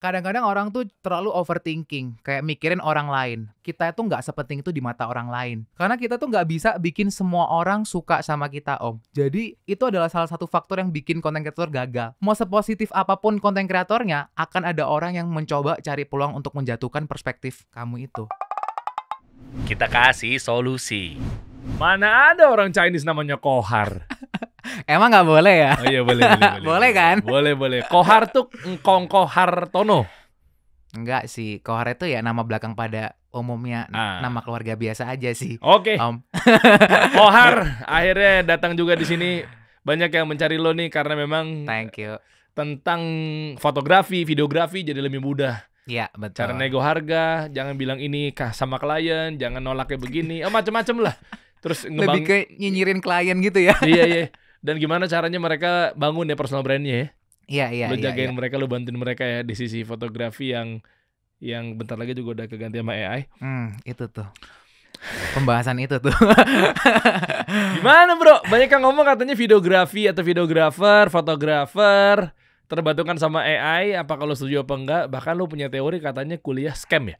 kadang-kadang orang tuh terlalu overthinking, kayak mikirin orang lain. Kita itu nggak sepenting itu di mata orang lain. Karena kita tuh nggak bisa bikin semua orang suka sama kita, Om. Jadi, itu adalah salah satu faktor yang bikin konten kreator gagal. Mau sepositif apapun konten kreatornya, akan ada orang yang mencoba cari peluang untuk menjatuhkan perspektif kamu itu. Kita kasih solusi. Mana ada orang Chinese namanya Kohar? Emang nggak boleh ya? Oh iya boleh. Boleh kan? Boleh. Kohar tuh Engkong Kohar Tono. Enggak sih, Kohar itu ya nama belakang pada umumnya, nama keluarga biasa aja sih. Oke. Kohar akhirnya datang juga di sini. Banyak yang mencari lo nih karena memang Thank you. tentang fotografi, videografi jadi lebih mudah. Iya, betul. Cara nego harga, jangan bilang ini kah sama klien, jangan nolaknya begini, macam-macam lah. Terus lebih ke nyinyirin klien gitu ya. Iya. Dan gimana caranya mereka bangun ya personal brandnya ya? Iya. Lo jagain mereka, lo bantuin mereka ya di sisi fotografi yang bentar lagi juga udah keganti sama AI. Itu tuh. Pembahasan itu tuh. Gimana bro? Banyak yang ngomong katanya videografi atau videografer, fotografer terbantukan sama AI. Apa kalau setuju apa enggak? Bahkan lo punya teori katanya kuliah scam ya?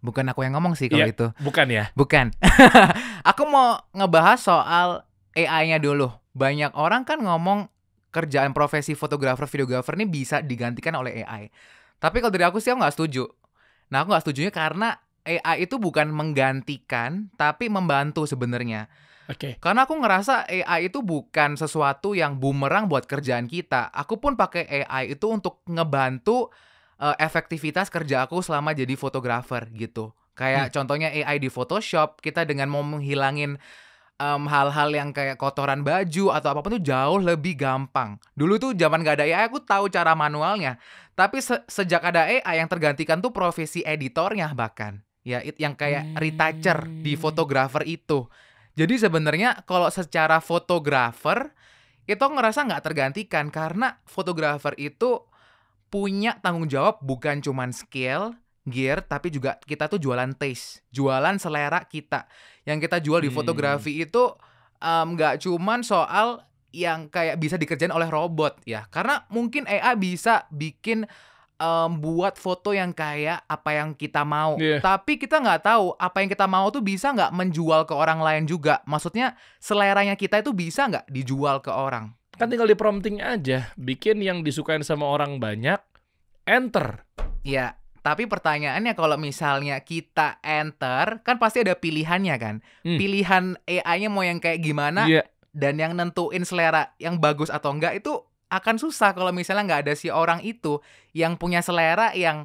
Bukan aku yang ngomong sih kalau itu. Bukan ya? Bukan. Aku mau ngebahas soal AI-nya dulu. Banyak orang kan ngomong kerjaan profesi fotografer, videografer ini bisa digantikan oleh AI. Tapi kalau dari aku sih aku nggak setuju. Nah, aku nggak setujunya karena AI itu bukan menggantikan, tapi membantu sebenarnya. Oke. Karena aku ngerasa AI itu bukan sesuatu yang bumerang buat kerjaan kita. Aku pun pakai AI itu untuk ngebantu efektivitas kerja aku selama jadi fotografer gitu. Kayak contohnya AI di Photoshop, kita dengan mau menghilangin hal-hal yang kayak kotoran baju atau apapun tuh jauh lebih gampang. Dulu tuh zaman gak ada AI aku tahu cara manualnya. Tapi sejak ada AI yang tergantikan tuh profesi editornya bahkan. Ya, yang kayak retoucher di fotografer itu. Jadi sebenarnya kalau secara fotografer itu ngerasa nggak tergantikan karena fotografer itu punya tanggung jawab bukan cuman skill, gear, tapi juga kita tuh jualan taste, jualan selera kita. Yang kita jual di fotografi itu nggak cuman soal yang kayak bisa dikerjain oleh robot ya. Karena mungkin AI bisa bikin buat foto yang kayak apa yang kita mau. Tapi kita nggak tahu apa yang kita mau tuh bisa nggak menjual ke orang lain juga. Maksudnya seleranya kita itu bisa nggak dijual ke orang. Kan tinggal di prompting aja, bikin yang disukain sama orang banyak, enter. Ya, tapi pertanyaannya kalau misalnya kita enter, kan pasti ada pilihannya kan. Pilihan AI-nya mau yang kayak gimana, dan yang nentuin selera yang bagus atau enggak itu akan susah kalau misalnya nggak ada si orang itu yang punya selera yang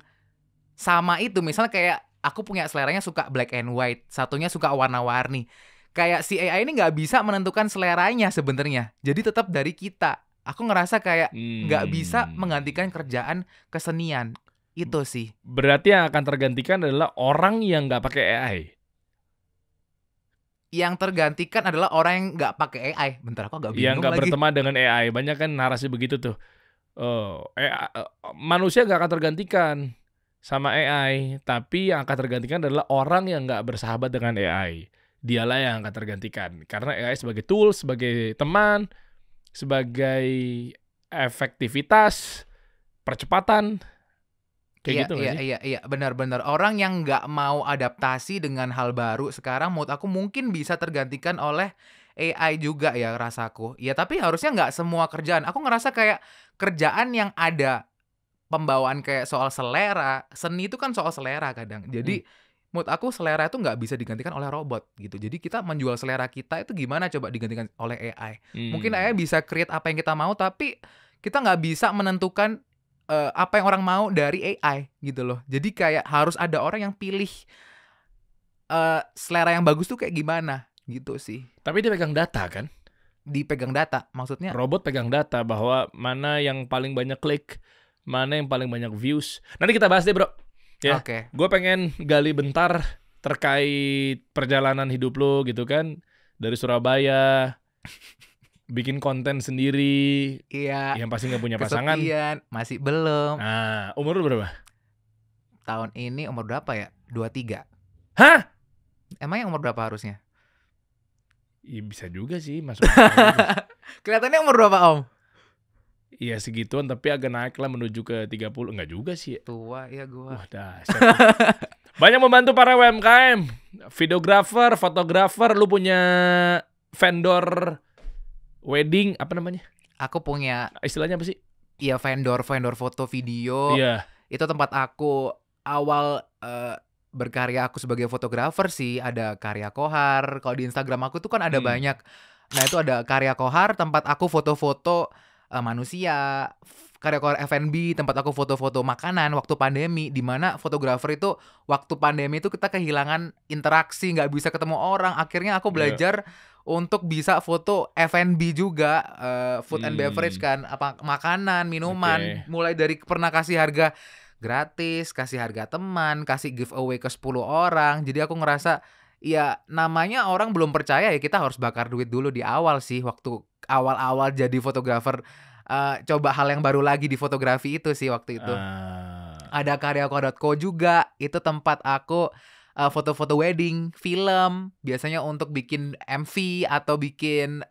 sama itu. Misalnya kayak aku punya seleranya suka black and white, satunya suka warna-warni. Kayak si AI ini nggak bisa menentukan seleranya sebenarnya. Jadi tetap dari kita. Aku ngerasa kayak nggak bisa menggantikan kerjaan kesenian. Itu sih. Berarti yang akan tergantikan adalah orang yang nggak pakai AI. Yang tergantikan adalah orang yang nggak pakai AI. Bentar, aku agak bingung lagi. Yang nggak berteman dengan AI. Banyak kan narasi begitu tuh. Manusia nggak akan tergantikan sama AI. Tapi yang akan tergantikan adalah orang yang nggak bersahabat dengan AI. Dialah yang akan tergantikan. Karena AI sebagai tool, sebagai teman, sebagai efektivitas, percepatan. Kayak gitu nggak sih? Iya, benar-benar. Orang yang nggak mau adaptasi dengan hal baru sekarang menurut aku mungkin bisa tergantikan oleh AI juga ya rasaku. Ya tapi harusnya nggak semua kerjaan. Aku ngerasa kayak kerjaan yang ada pembawaan kayak soal selera, seni itu kan soal selera kadang. Jadi menurut aku selera itu nggak bisa digantikan oleh robot gitu. Jadi kita menjual selera kita itu gimana coba digantikan oleh AI. Mungkin AI bisa create apa yang kita mau, tapi kita nggak bisa menentukan apa yang orang mau dari AI gitu loh. Jadi kayak harus ada orang yang pilih selera yang bagus tuh kayak gimana gitu sih. Tapi dia pegang data kan? Dipegang data maksudnya? Robot pegang data bahwa mana yang paling banyak klik, mana yang paling banyak views. Nanti kita bahas deh bro. Ya, Oke. Gue pengen gali bentar terkait perjalanan hidup lo gitu kan. Dari Surabaya, bikin konten sendiri. Iya. Yang pasti gak punya pasangan. Kesepian, masih belum. Nah, umur lo berapa? Tahun ini umur berapa ya? 23. Hah? Emang yang umur berapa harusnya? Ya, bisa juga sih masuk. Kelihatannya umur berapa om? Iya segituan, tapi agak naik lah menuju ke 30. Enggak juga sih. Tua ya gua. Wah dahsyat. Banyak membantu para UMKM, videografer, fotografer. Lu punya vendor wedding, apa namanya? Aku punya Istilahnya apa sih? ya vendor foto video. Iya. Itu tempat aku awal berkarya aku sebagai fotografer sih. Ada Karya Kohar. Kalau di Instagram aku tuh kan ada banyak. Nah itu ada Karya Kohar, tempat aku foto-foto manusia. Karya Kohar F&B, tempat aku foto-foto makanan waktu pandemi. Dimana fotografer itu waktu pandemi itu kita kehilangan interaksi, nggak bisa ketemu orang. Akhirnya aku belajar untuk bisa foto F&B juga, food and beverage kan, apa makanan, minuman, mulai dari pernah kasih harga gratis, kasih harga teman, kasih giveaway ke 10 orang. Jadi aku ngerasa ya namanya orang belum percaya ya, kita harus bakar duit dulu di awal sih, waktu awal-awal jadi fotografer. Coba hal yang baru lagi di fotografi itu sih waktu itu. Ada karyakohar.co juga, itu tempat aku foto-foto wedding, film, biasanya untuk bikin MV atau bikin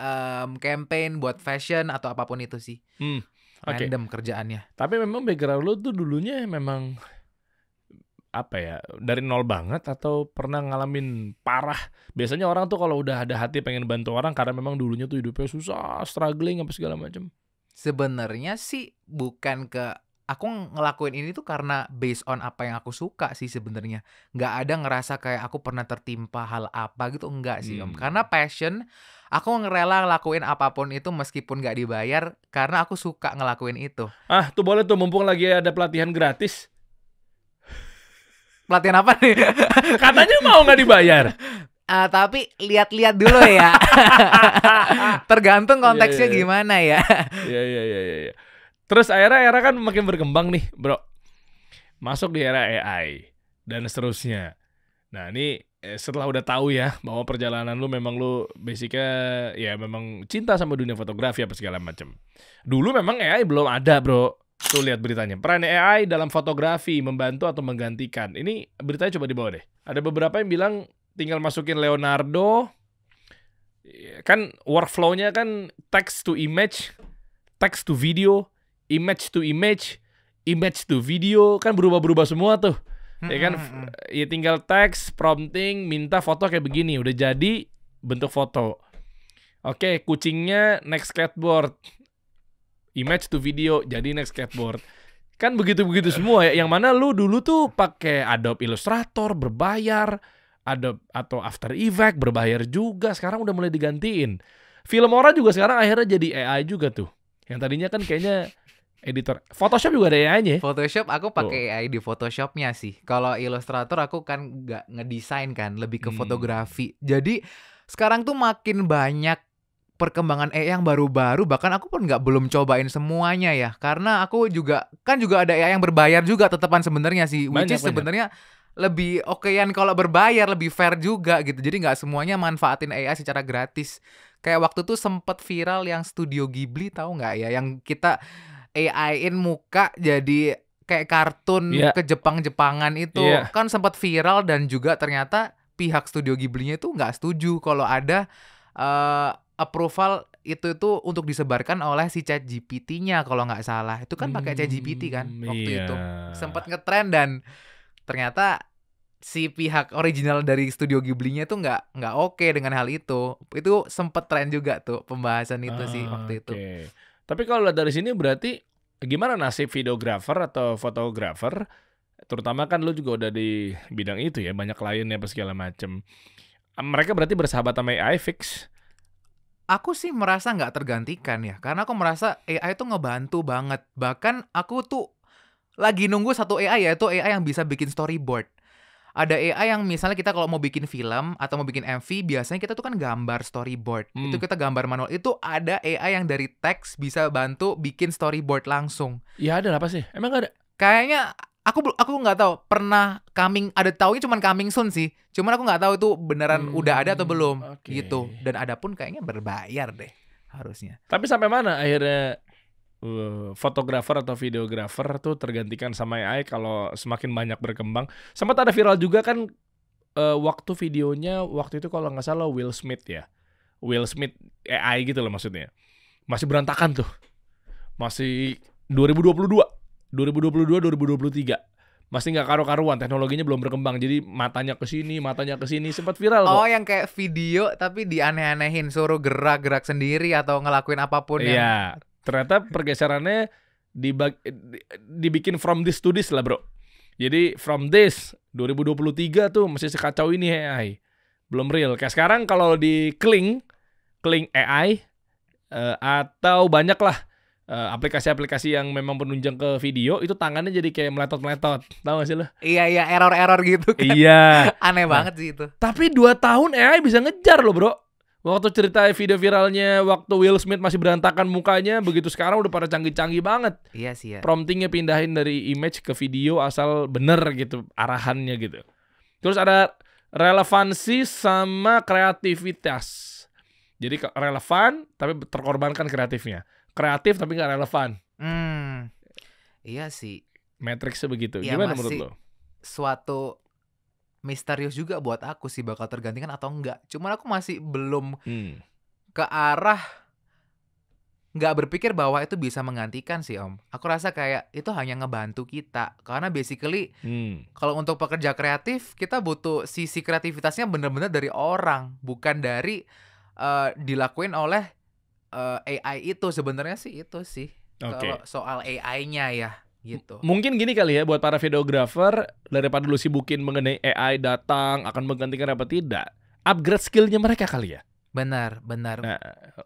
campaign buat fashion atau apapun itu sih. Random kerjaannya. Tapi memang background lu tuh dulunya memang apa ya, dari nol banget atau pernah ngalamin parah? Biasanya orang tuh kalau udah ada hati pengen bantu orang karena memang dulunya tuh hidupnya susah, struggling apa segala macam. Sebenarnya sih bukan aku ngelakuin ini tuh karena based on apa yang aku suka sih sebenarnya. Nggak ada ngerasa kayak aku pernah tertimpa hal apa gitu, enggak sih Om. Karena passion, aku ngerela ngelakuin apapun itu meskipun nggak dibayar karena aku suka ngelakuin itu. Tuh boleh tuh, mumpung lagi ada pelatihan gratis. Pelatihan apa nih? Katanya mau nggak dibayar. Tapi lihat-lihat dulu ya. Tergantung konteksnya gimana ya. Iya. Terus era kan makin berkembang nih, bro. Masuk di era AI dan seterusnya. Nah, ini setelah udah tahu ya bahwa perjalanan lu memang lu basicnya ya memang cinta sama dunia fotografi apa segala macam. Dulu memang AI belum ada, bro. Tuh lihat beritanya. Peran AI dalam fotografi membantu atau menggantikan. Ini beritanya coba dibawa deh. Ada beberapa yang bilang tinggal masukin Leonardo, kan workflow-nya kan text to image, text to video, image to image, image to video, kan berubah-berubah semua tuh. Ya kan, ya tinggal teks, prompting, minta foto kayak begini, udah jadi bentuk foto. Oke, kucingnya next skateboard, image to video, jadi next skateboard. Kan begitu-begitu semua ya. Yang mana lu dulu tuh pakai Adobe Illustrator berbayar, Adobe atau After Effects berbayar juga, sekarang udah mulai digantiin. Filmora juga sekarang akhirnya jadi AI juga tuh. Yang tadinya kan kayaknya editor. Photoshop juga ada AI-nya. Photoshop aku pakai AI di Photoshopnya sih. Kalau Illustrator aku kan nggak ngedesain kan, lebih ke fotografi. Jadi sekarang tuh makin banyak perkembangan AI yang baru-baru. Bahkan aku pun belum cobain semuanya ya. Karena aku juga ada AI yang berbayar juga tetepan sebenarnya sih. Which is sebenarnya lebih okean kalau berbayar, lebih fair juga gitu. Jadi nggak semuanya manfaatin AI secara gratis. Kayak waktu tuh sempet viral yang Studio Ghibli, tahu nggak ya? Yang kita AI-in muka jadi kayak kartun ke Jepang-Jepangan itu. Kan sempat viral dan juga ternyata pihak Studio Ghibli-nya itu nggak setuju kalau ada approval itu untuk disebarkan oleh si ChatGPT-nya kalau nggak salah. Itu kan pakai ChatGPT kan waktu itu. Sempat ngetren dan ternyata si pihak original dari Studio Ghibli-nya itu nggak oke dengan hal itu. Itu sempet tren juga tuh pembahasan itu sih waktu itu. Tapi kalau dari sini berarti gimana nasib videografer atau fotografer? Terutama kan lu juga udah di bidang itu ya, banyak kliennya apa segala macem. Mereka berarti bersahabat sama AI fix? Aku sih merasa nggak tergantikan ya, karena aku merasa AI itu ngebantu banget. Bahkan aku tuh lagi nunggu satu AI, yaitu AI yang bisa bikin storyboard. Ada AI yang misalnya kita kalau mau bikin film atau mau bikin MV, biasanya kita tuh kan gambar storyboard. Itu kita gambar manual. Itu ada AI yang dari teks bisa bantu bikin storyboard langsung. Ya ada apa sih? Emang gak ada? Kayaknya aku nggak tahu. Pernah taunya cuman coming soon sih. Cuman aku nggak tahu itu beneran udah ada atau belum gitu. Dan ada pun kayaknya berbayar deh harusnya. Tapi sampai mana akhirnya fotografer atau videografer tuh tergantikan sama AI kalau semakin banyak berkembang? Sempat ada viral juga kan waktu videonya waktu itu kalau nggak salah Will Smith ya, Will Smith AI gitu loh maksudnya, masih berantakan tuh, Masih 2022, 2023. Masih nggak karu-karuan, teknologinya belum berkembang. Jadi matanya ke sini, sempat viral kok. Oh, yang kayak video tapi dianeh-anehin, suruh gerak-gerak sendiri atau ngelakuin apapun yang Iya, ternyata pergeserannya dibikin from this to this lah, bro. Jadi from this 2023 tuh masih sekacau ini AI. Belum real. Kayak sekarang kalau di Kling AI atau banyak lah aplikasi-aplikasi yang memang penunjang ke video, itu tangannya jadi kayak meletot-meletot. Tahu gak sih lo? iya error gitu kan. Iya. Aneh Nah, banget sih itu. tapi 2 tahun AI bisa ngejar loh, bro. Waktu cerita video viralnya waktu Will Smith masih berantakan mukanya, begitu sekarang udah pada canggih-canggih banget. Iya sih ya. Promptingnya pindahin dari image ke video asal bener gitu arahannya gitu. Terus ada relevansi sama kreativitas. Jadi relevan tapi terkorbankan kreatifnya. Kreatif tapi nggak relevan. Iya sih. Matrixnya begitu. Ya, Gimana menurut lo? Suatu misterius juga buat aku sih bakal tergantikan atau enggak. Cuman aku masih belum ke arah nggak berpikir bahwa itu bisa menggantikan sih, Om. Aku rasa kayak itu hanya ngebantu kita. Karena basically kalau untuk pekerja kreatif kita butuh sisi kreativitasnya bener-bener dari orang, bukan dari dilakuin oleh AI itu. Sebenarnya sih itu sih. Oke. Kalau soal AI-nya ya gitu. Mungkin gini kali ya buat para videographer, daripada lu sibukin mengenai AI datang akan menggantikan apa tidak, upgrade skillnya mereka kali ya. Benar. Nah,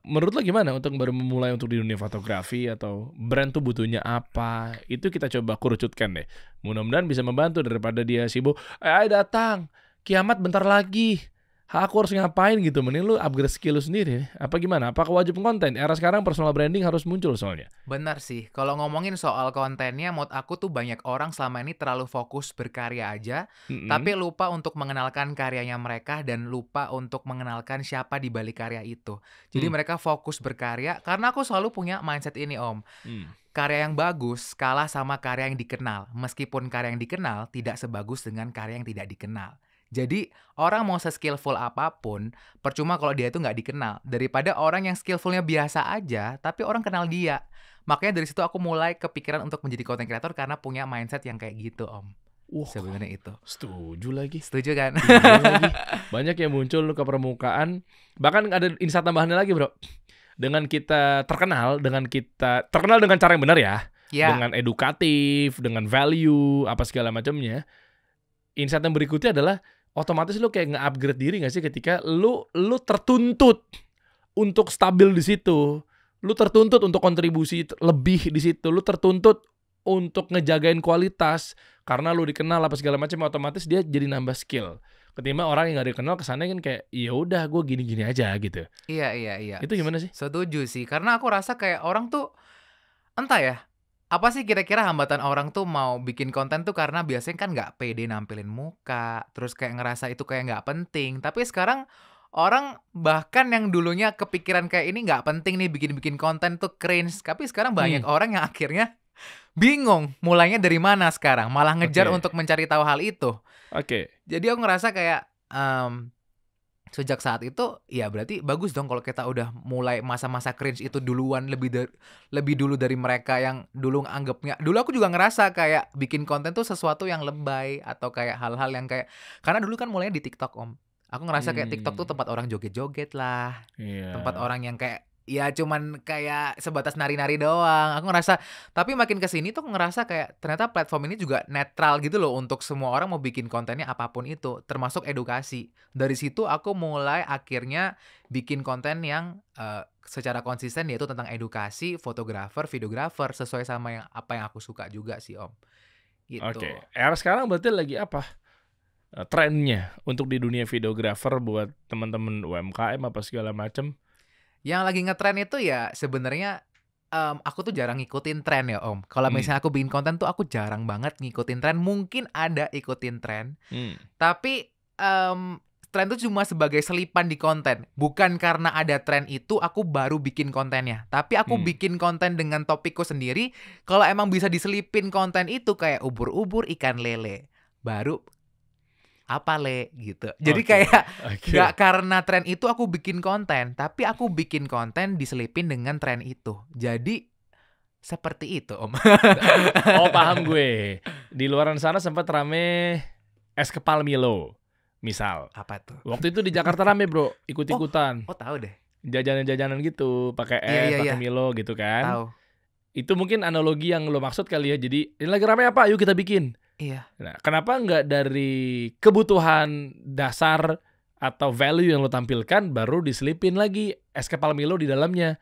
menurut lo gimana untuk baru memulai untuk di dunia fotografi atau brand tuh butuhnya apa? Itu kita coba kerucutkan deh. Mudah-mudahan bisa membantu daripada dia sibuk, AI datang, kiamat bentar lagi. Aku harus ngapain gitu? Mending lu upgrade skill lu sendiri. Apa gimana? Apakah wajib konten? Era sekarang personal branding harus muncul soalnya. Benar sih. Kalau ngomongin soal kontennya, menurut aku tuh banyak orang selama ini terlalu fokus berkarya aja, tapi lupa untuk mengenalkan karyanya mereka dan lupa untuk mengenalkan siapa di balik karya itu. Jadi mereka fokus berkarya, karena aku selalu punya mindset ini, Om. Karya yang bagus kalah sama karya yang dikenal. Meskipun karya yang dikenal tidak sebagus dengan karya yang tidak dikenal. Jadi orang mau se-skillful apapun, percuma kalau dia itu nggak dikenal. Daripada orang yang skillfulnya biasa aja, tapi orang kenal dia. Makanya dari situ aku mulai kepikiran untuk menjadi content creator karena punya mindset yang kayak gitu, Om. Sebenarnya itu. Setuju lagi. Setuju kan? Lagi. Banyak yang muncul ke permukaan. Bahkan ada insight tambahannya lagi, bro. Dengan kita terkenal dengan cara yang benar ya. Dengan edukatif, dengan value, apa segala macamnya. Insight yang berikutnya adalah otomatis lu kayak nge-upgrade diri gak sih ketika lu tertuntut untuk stabil di situ. Lu tertuntut untuk kontribusi lebih di situ. Lu tertuntut untuk ngejagain kualitas karena lu dikenal apa segala macam, otomatis dia jadi nambah skill. Ketimbang orang yang gak dikenal kesannya kan kayak ya udah gue gini-gini aja gitu. Iya. Itu gimana sih? Setuju sih. Karena aku rasa kayak orang tuh entah ya, apa sih kira-kira hambatan orang tuh mau bikin konten tuh karena biasanya kan nggak pede nampilin muka, terus kayak ngerasa itu kayak nggak penting. Tapi sekarang orang bahkan yang dulunya kepikiran kayak ini nggak penting nih bikin konten tuh cringe. Tapi sekarang banyak orang yang akhirnya bingung mulainya dari mana sekarang, malah ngejar untuk mencari tahu hal itu. Jadi aku ngerasa kayak sejak saat itu ya berarti bagus dong kalau kita udah mulai masa-masa cringe itu duluan, lebih dulu dari mereka yang dulu anggapnya. Dulu aku juga ngerasa kayak bikin konten tuh sesuatu yang lebay atau kayak hal-hal yang kayak, karena dulu kan mulainya di TikTok, Om. Aku ngerasa kayak TikTok tuh tempat orang joget-joget lah. Tempat orang yang kayak ya cuman kayak sebatas nari-nari doang. Aku ngerasa, tapi makin kesini tuh ngerasa kayak ternyata platform ini juga netral gitu loh untuk semua orang mau bikin kontennya apapun itu, termasuk edukasi. Dari situ aku mulai akhirnya bikin konten yang secara konsisten, yaitu tentang edukasi, fotografer, videografer, sesuai sama apa yang aku suka juga sih, Om. Gitu. Era sekarang berarti lagi apa? Trennya untuk di dunia videografer buat teman-teman UMKM apa segala macam? Yang lagi ngetren itu ya sebenarnya aku tuh jarang ngikutin tren ya, Om. Kalau misalnya aku bikin konten tuh aku jarang banget ngikutin tren. Mungkin ada ikutin tren, tapi tren tuh cuma sebagai selipan di konten. Bukan karena ada tren itu aku baru bikin kontennya, tapi aku bikin konten dengan topikku sendiri. Kalau emang bisa diselipin konten itu kayak ubur-ubur, ikan lele, baru apa le gitu. Jadi kayak gak karena tren itu aku bikin konten, tapi aku bikin konten diselipin dengan tren itu. Jadi Seperti itu, Om. Oh, paham gue. Di luaran sana sempat rame es kepal Milo, misal. Apa tuh? Waktu itu di Jakarta rame, bro, ikut-ikutan. Oh, tahu deh. Jajanan-jajanan gitu, pakai Iya, pakai iya. Milo gitu kan. Tahu. Itu mungkin analogi yang lo maksud kali ya. Jadi, ini lagi rame apa? Yuk kita bikin. Iya. Nah, kenapa nggak dari kebutuhan dasar atau value yang lo tampilkan baru diselipin lagi es kepal Milo di dalamnya?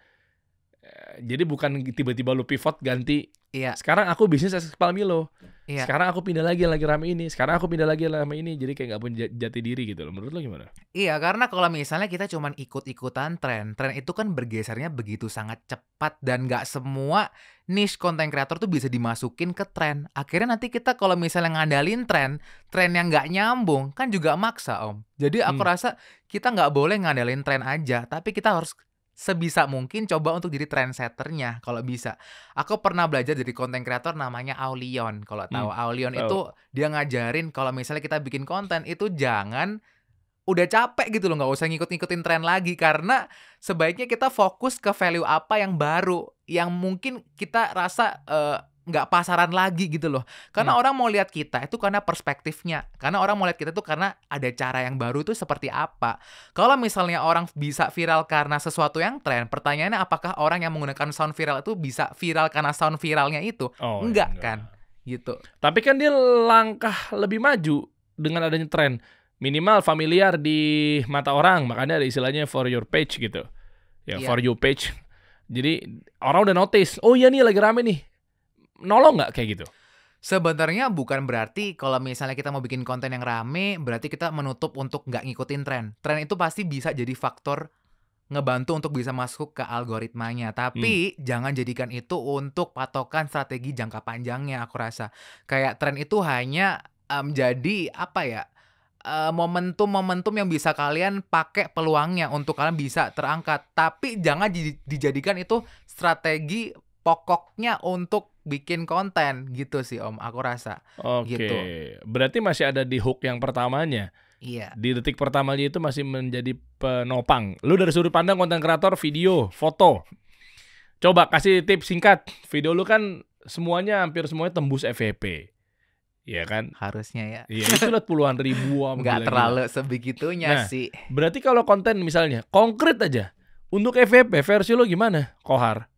Jadi bukan tiba-tiba lo pivot ganti. Iya. Sekarang aku bisnis es kepal Milo. Iya. Sekarang aku pindah lagi yang lagi rame ini. Sekarang aku pindah lagi yang rame ini. Jadi kayak nggak punya jati diri gitu loh. Menurut lo gimana? Iya, karena kalau misalnya kita cuman ikut-ikutan tren itu kan bergesernya begitu sangat cepat dan nggak semua niche content creator tuh bisa dimasukin ke tren. Akhirnya nanti kita kalau misalnya ngandalin tren yang nggak nyambung kan juga maksa, Om. Jadi aku rasa kita nggak boleh ngandalin tren aja, tapi kita harus sebisa mungkin coba untuk jadi trendsetternya kalau bisa. Aku pernah belajar dari content creator namanya Aulion. Kalau tahu Aulion tahu. itu dia ngajarin kalau misalnya kita bikin konten itu jangan udah capek gitu loh, nggak usah ngikut-ngikutin tren lagi karena sebaiknya kita fokus ke value apa yang baru yang mungkin kita rasa nggak pasaran lagi gitu loh. Karena orang mau lihat kita itu karena perspektifnya. Karena orang mau lihat kita tuh karena ada cara yang baru itu seperti apa. Kalau misalnya orang bisa viral karena sesuatu yang tren, pertanyaannya apakah orang yang menggunakan sound viral itu bisa viral karena sound viralnya itu? Oh, enggak kan? Gitu. Tapi kan dia langkah lebih maju dengan adanya tren. Minimal familiar di mata orang, makanya ada istilahnya for your page gitu. Ya, Iya. for you page. Jadi orang udah notice, oh iya nih lagi rame nih. Nolong nggak kayak gitu? Sebenarnya bukan berarti kalau misalnya kita mau bikin konten yang rame, berarti kita menutup untuk nggak ngikutin tren. Tren itu pasti bisa jadi faktor ngebantu untuk bisa masuk ke algoritmanya. Tapi jangan jadikan itu untuk patokan strategi jangka panjangnya, aku rasa. Kayak tren itu hanya jadi apa ya, momentum-momentum yang bisa kalian pakai peluangnya untuk kalian bisa terangkat. Tapi jangan dijadikan itu strategi pokoknya untuk bikin konten gitu sih, Om, aku rasa. Oke, Gitu. berarti masih ada di hook yang pertamanya. Iya. Di detik pertamanya itu masih menjadi penopang. Lu dari sudut pandang konten kreator video, foto. Coba kasih tips singkat. Video lu kan hampir semuanya tembus FYP. Iya kan? Harusnya ya. Iya, itu lihat puluhan ribu. Nggak terlalu sebegitunya Nah, sih. Berarti kalau konten misalnya konkret aja. Untuk FYP versi lu gimana, Kohar?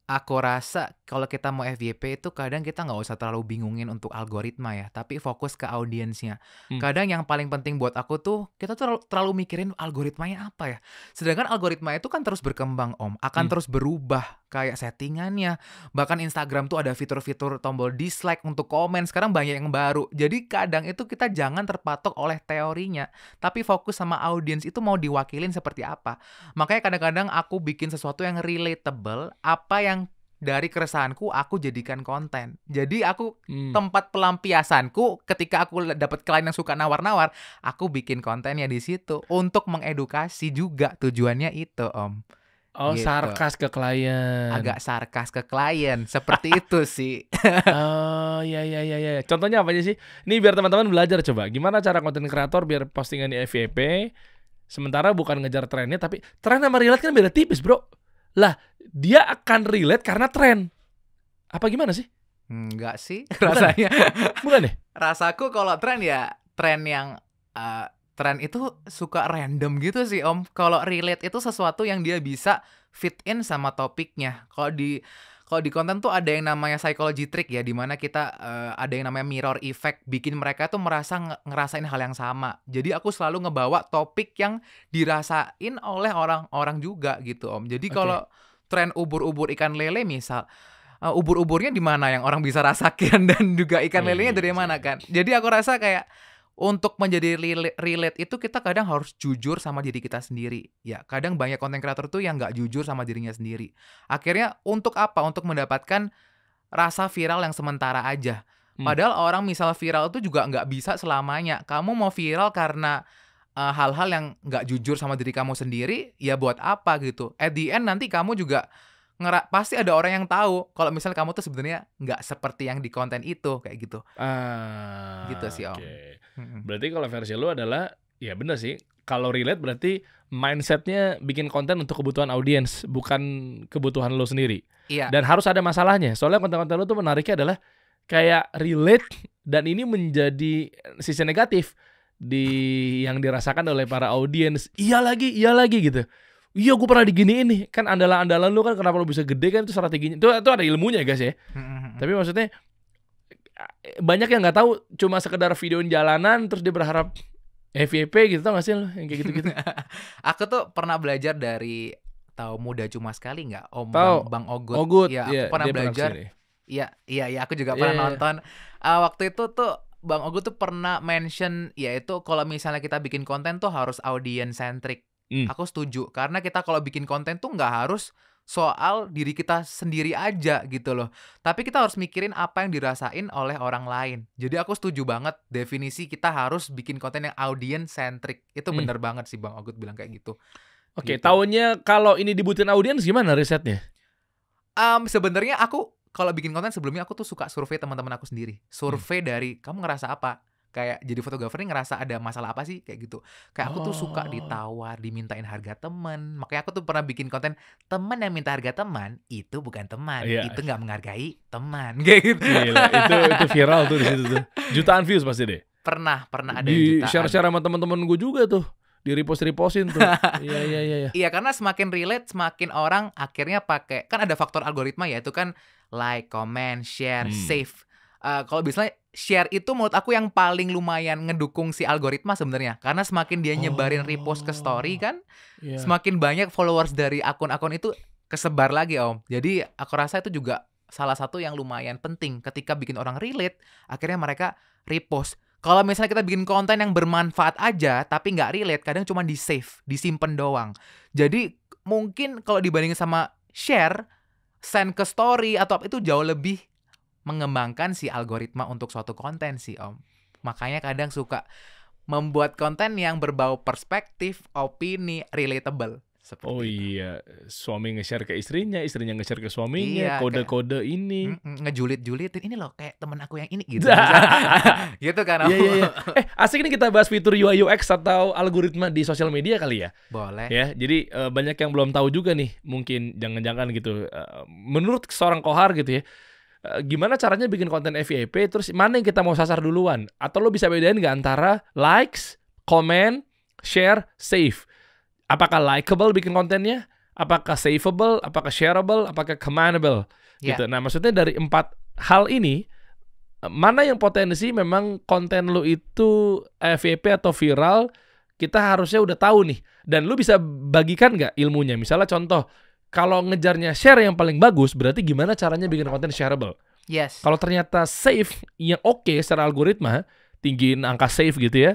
Aku rasa kalau kita mau FYP itu kadang kita nggak usah terlalu bingungin untuk algoritma ya, tapi fokus ke audiensnya. Kadang yang paling penting buat aku tuh, kita tuh terlalu mikirin algoritmanya apa ya. Sedangkan algoritma itu kan terus berkembang, Om. Akan terus berubah kayak settingannya. Bahkan Instagram tuh ada fitur-fitur tombol dislike untuk komen. Sekarang banyak yang baru. Jadi kadang itu kita jangan terpatok oleh teorinya, tapi fokus sama audiens itu mau diwakilin seperti apa. Makanya kadang-kadang aku bikin sesuatu yang relatable, apa yang dari keresahanku aku jadikan konten. Jadi aku tempat pelampiasanku ketika aku dapat klien yang suka nawar-nawar, aku bikin kontennya di situ untuk mengedukasi juga, tujuannya itu, Om. Oh, Gitu. sarkas ke klien. Agak sarkas ke klien, seperti itu sih. Oh, iya. Contohnya apa aja sih? Ini biar teman-teman belajar coba. Gimana cara konten kreator biar postingan di FYP sementara bukan ngejar trennya, tapi tren sama relate kan beda tipis, bro. Lah, dia akan relate karena tren. Apa gimana sih? Enggak sih, Bukan rasanya. Bukan deh. Rasaku kalau tren ya tren yang tren itu suka random gitu sih, Om. Kalau relate itu sesuatu yang dia bisa fit in sama topiknya. Kalau di konten tuh ada yang namanya psychology trick ya, dimana kita ada yang namanya mirror effect, bikin mereka tuh merasa ngerasain hal yang sama. Jadi aku selalu ngebawa topik yang dirasain oleh orang-orang juga gitu, Om. Jadi kalau tren ubur-ubur ikan lele misal, ubur-uburnya di mana yang orang bisa rasakan dan juga ikan lelenya dari mana kan. Jadi aku rasa kayak untuk menjadi relate itu kita kadang harus jujur sama diri kita sendiri. Ya, kadang banyak konten kreator tuh yang nggak jujur sama dirinya sendiri. Akhirnya untuk apa? Untuk mendapatkan rasa viral yang sementara aja. Padahal orang misal viral itu juga nggak bisa selamanya. Kamu mau viral karena hal-hal yang nggak jujur sama diri kamu sendiri, ya buat apa gitu. At the end nanti kamu juga pasti ada orang yang tahu kalau misalnya kamu tuh sebenarnya nggak seperti yang di konten itu, kayak gitu. Gitu sih, Om. Berarti kalau versi lu adalah Ya bener sih. Kalau relate berarti mindsetnya bikin konten untuk kebutuhan audiens, bukan kebutuhan lo sendiri. Iya. Dan harus ada masalahnya. Soalnya konten-konten lo tuh menariknya adalah kayak relate dan ini menjadi sisi negatif yang dirasakan oleh para audiens. Iya lagi gitu. Iya, gue pernah diginiin nih. Kan andalan-andalan lu kan kenapa lu bisa gede kan itu strateginya. Itu ada ilmunya guys ya. Tapi maksudnya banyak yang nggak tahu, cuma sekedar videoin jalanan terus dia berharap FYP gitu, tau gak sih lo yang kayak gitu-gitu? Aku tuh pernah belajar dari, tahu Muda Cuma Sekali nggak, Om Tahu. Bang Ogut. Ogut. Ya, Iya, aku pernah dia belajar. kesini. Iya, aku juga Iya, pernah iya. nonton. Waktu itu tuh Bang Ogut tuh pernah mention, yaitu kalau misalnya kita bikin konten tuh harus audience centric. Aku setuju, karena kita kalau bikin konten tuh nggak harus soal diri kita sendiri aja gitu loh. Tapi kita harus mikirin apa yang dirasain oleh orang lain. Jadi aku setuju banget definisi kita harus bikin konten yang audience centric. Itu bener banget sih Bang Ogut bilang kayak gitu. Oke, Gitu. taunya kalau ini dibutuhin audiens gimana risetnya? Sebenarnya aku kalau bikin konten sebelumnya aku tuh suka survei teman-teman aku sendiri. Survei dari kamu ngerasa apa? Kayak jadi fotografer ini ngerasa ada masalah apa sih kayak gitu. Kayak aku tuh suka ditawar, dimintain harga teman. Makanya aku tuh pernah bikin konten, teman yang minta harga teman itu bukan teman, Iya. itu nggak menghargai teman kayak gitu. Gila, itu viral tuh di situ tuh. Jutaan views pasti deh. Pernah ada yang Di jutaan. share sama teman-teman gue juga tuh. Di repostin tuh. Iya. Iya, karena semakin relate, semakin orang akhirnya pakai, kan ada faktor algoritma ya, itu kan like, comment, share, save. Kalau misalnya share itu menurut aku yang paling lumayan ngedukung si algoritma sebenarnya, karena semakin dia nyebarin repost ke story kan, semakin banyak followers dari akun-akun itu kesebar lagi Om. Jadi aku rasa itu juga salah satu yang lumayan penting ketika bikin orang relate, akhirnya mereka repost. Kalau misalnya kita bikin konten yang bermanfaat aja tapi nggak relate, kadang cuma di save, disimpan doang. Jadi mungkin kalau dibandingin sama share, send ke story atau apa, itu jauh lebih mengembangkan si algoritma untuk suatu konten sih Om. Makanya kadang suka membuat konten yang berbau perspektif, opini, relatable. Seperti Oh itu. iya, suami nge-share ke istrinya nge-share ke suaminya, Iya, kode-kode ini. Ngejulit-julitin, ini loh kayak temen aku yang ini gitu. Gitu kan Om. Iya. Asik nih kita bahas fitur UI UX atau algoritma di sosial media kali ya. Boleh. Ya, jadi banyak yang belum tahu juga nih, mungkin jangan-jangan gitu. Menurut seorang Kohar gitu ya, gimana caranya bikin konten FYP, terus mana yang kita mau sasar duluan? Atau lo bisa bedain nggak antara likes, comment, share, save? Apakah likeable bikin kontennya? Apakah saveable? Apakah shareable? Apakah commandable? Gitu. Nah, maksudnya dari 4 hal ini, mana yang potensi memang konten lo itu FYP atau viral, kita harusnya udah tahu nih. Dan lu bisa bagikan nggak ilmunya? Misalnya contoh, kalau ngejarnya share yang paling bagus, berarti gimana caranya bikin konten shareable? Yes. Kalau ternyata save yang oke secara algoritma, tinggiin angka save gitu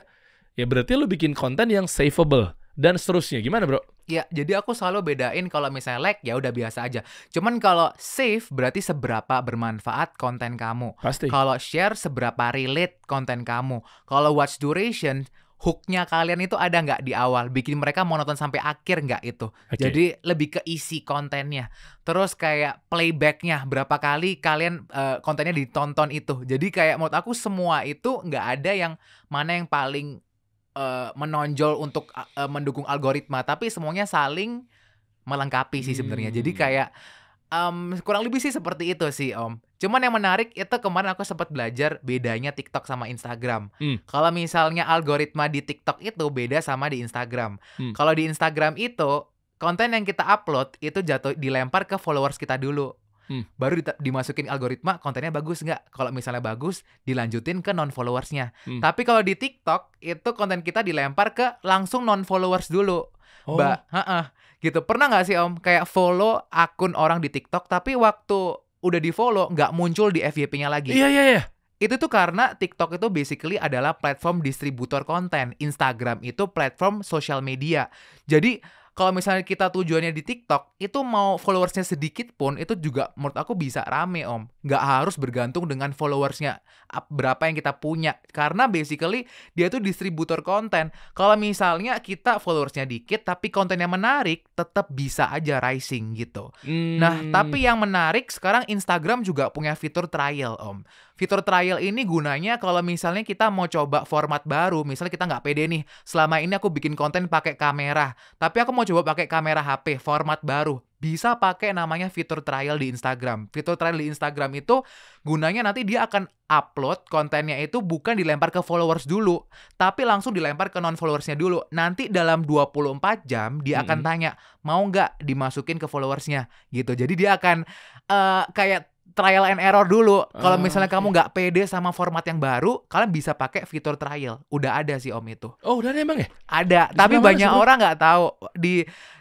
ya berarti lu bikin konten yang saveable dan seterusnya. Gimana bro? Ya, jadi aku selalu bedain kalau misalnya like ya udah biasa aja. Cuman kalau save berarti seberapa bermanfaat konten kamu. Pasti. Kalau share seberapa relate konten kamu. Kalau watch duration, hooknya kalian itu ada nggak di awal, bikin mereka mau nonton sampai akhir nggak itu. Jadi lebih ke isi kontennya. Terus kayak playbacknya, berapa kali kalian kontennya ditonton itu. Jadi kayak menurut aku semua itu nggak ada yang mana yang paling menonjol untuk mendukung algoritma, tapi semuanya saling melengkapi sih sebenarnya. Jadi kayak kurang lebih sih seperti itu sih Om. Cuman yang menarik itu kemarin aku sempat belajar bedanya TikTok sama Instagram. Kalau misalnya algoritma di TikTok itu beda sama di Instagram. Kalau di Instagram itu konten yang kita upload itu dilempar ke followers kita dulu. Baru dimasukin algoritma kontennya bagus nggak. Kalau misalnya bagus dilanjutin ke non-followersnya. Tapi kalau di TikTok itu konten kita dilempar ke langsung non-followers dulu. Gitu. Pernah nggak sih Om kayak follow akun orang di TikTok tapi waktu udah di follow nggak muncul di FYP-nya lagi? Iya. Itu tuh karena TikTok itu basically adalah platform distributor konten. Instagram itu platform sosial media. Jadi kalau misalnya kita tujuannya di TikTok, itu mau followersnya sedikit pun, itu juga menurut aku bisa rame Om. Nggak harus bergantung dengan followersnya berapa yang kita punya. Karena basically dia tuh distributor konten. Kalau misalnya kita followersnya dikit, tapi kontennya menarik, tetap bisa aja rising gitu. Nah, tapi yang menarik sekarang Instagram juga punya fitur trial Om. fitur trial ini gunanya kalau misalnya kita mau coba format baru. Misalnya kita nggak pede nih, selama ini aku bikin konten pakai kamera, tapi aku mau coba pakai kamera HP, format baru. Bisa pakai namanya fitur trial di Instagram. Fitur trial di Instagram itu gunanya nanti dia akan upload kontennya itu bukan dilempar ke followers dulu, tapi langsung dilempar ke non-followersnya dulu. Nanti dalam 24 jam dia akan tanya, mau nggak dimasukin ke followersnya gitu. Jadi dia akan kayak trial and error dulu. Kalau misalnya kamu nggak pede sama format yang baru, kalian bisa pakai fitur trial. Udah ada sih Om itu. Oh udah ada emang ya? Ada, Di tapi sebelah mana banyak sih, Bro? orang nggak tahu